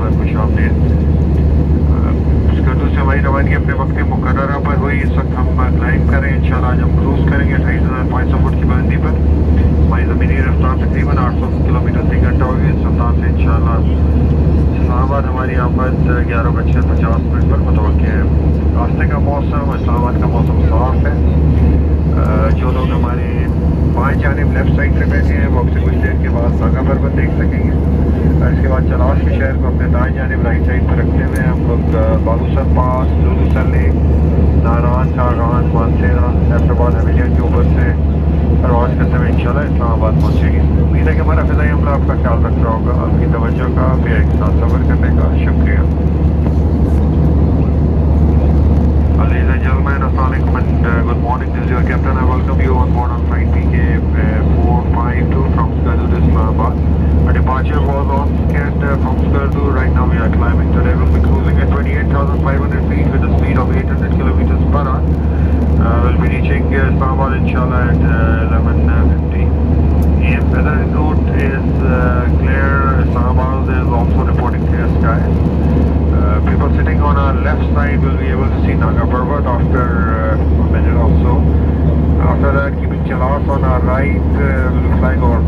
बार खुश आमदीद। स्कर्दू से हमारी रवानगी अपने वक्त मुकर्ररा पर हुई। इस वक्त हम क्लाइंब करें इंशाल्लाह। आज हम क्रूज़ करेंगे 28,500 फुट की बुलंदी पर। हमारी ज़मीनी रफ्तार तकरीबन 800 किलोमीटर फी घंटा होगी। इस रफ्तार से इंशाल्लाह इस्लामाबाद हमारी आमद 11:50 पर मुतवक्किल है। रास्ते का मौसम, इस्लामाबाद का मौसम साफ है। जो लोग हमारे बाएं जानिब लेफ्ट साइड पे बैठे हैं वो अब से कुछ देर के बाद नागा पर्वत देख सकेंगे। इसके बाद चलाश के शहर को अपने दाएं जानिब राइट साइड पर रखते हुए हम लोग बालूसर पास, लुलूसर लेक, नारान, कागान, मानसेरा, हैदराबाद हवेलिया के ऊपर से प्रवास करते हुए इंशाल्लाह इस्लामाबाद पहुँचेंगे। उम्मीद है कि हमारा फ़िज़ाई अमला आपका ख्याल रख रहा होगा। आपकी तवज्जो का भी एक साथ सफ़र करने का शुक्रिया। Ladies and gentlemen, Assalamualaikum and good morning. This is your captain. I welcome you on board on flight PK 452 from Skardu to Islamabad. Our departure was on schedule from Skardu. Right now we are climbing. Today we'll be cruising at 28,500 feet with a speed of 800 kilometers per hour. We'll be reaching Islamabad inshallah at 11:50 AM. Weather route is clear. Islamabad is also reporting clear skies. People sitting on our left side will be able to see Naga Parvat after a minute or so. After that, keeping Chalas on our right, we'll be flying over